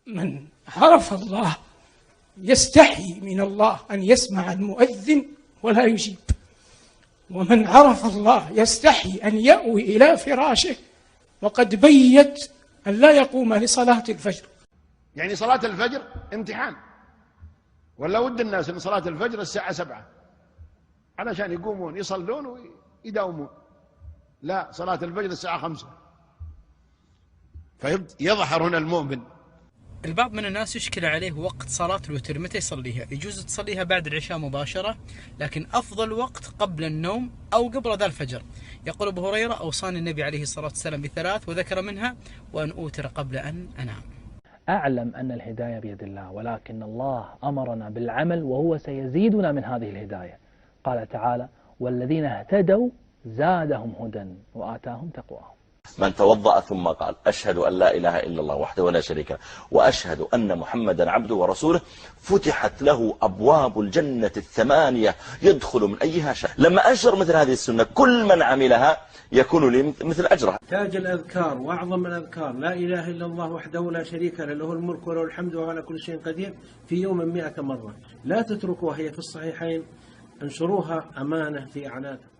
من عرف الله يستحي من الله أن يسمع المؤذن ولا يجيب، ومن عرف الله يستحي أن يأوي إلى فراشه وقد بيت أن لا يقوم لصلاة الفجر. يعني صلاة الفجر امتحان، ولا ود الناس أن صلاة الفجر الساعة 7 علشان يقومون يصلون ويداومون، لا، صلاة الفجر الساعة 5. فيظهر هنا المؤمن. البعض من الناس يشكل عليه وقت صلاة الوتر متى يصليها. يجوز تصليها بعد العشاء مباشرة، لكن أفضل وقت قبل النوم أو قبل ذا الفجر. يقول أبو هريرة: أوصاني النبي عليه الصلاة والسلام ب3، وذكر منها: وأن أوتر قبل أن أنام. أعلم أن الهداية بيد الله، ولكن الله أمرنا بالعمل وهو سيزيدنا من هذه الهداية. قال تعالى: والذين اهتدوا زادهم هدى وآتاهم تقواهم. من توضأ ثم قال: أشهد أن لا إله إلا الله وحده لا شريك له وأشهد أن محمدا عبده ورسوله، فتحت له أبواب الجنة 8 يدخل من أيها شاء. لما أنشر مثل هذه السنة كل من عملها يكون لي مثل أجرها. تاج الأذكار وأعظم الأذكار لا إله إلا الله وحده لا شريك له، له الملك وله الحمد وهو على كل شيء قدير، في يوم 100 مرة. لا تتركوها، هي في الصحيحين، انشروها أمانة في أعناقكم.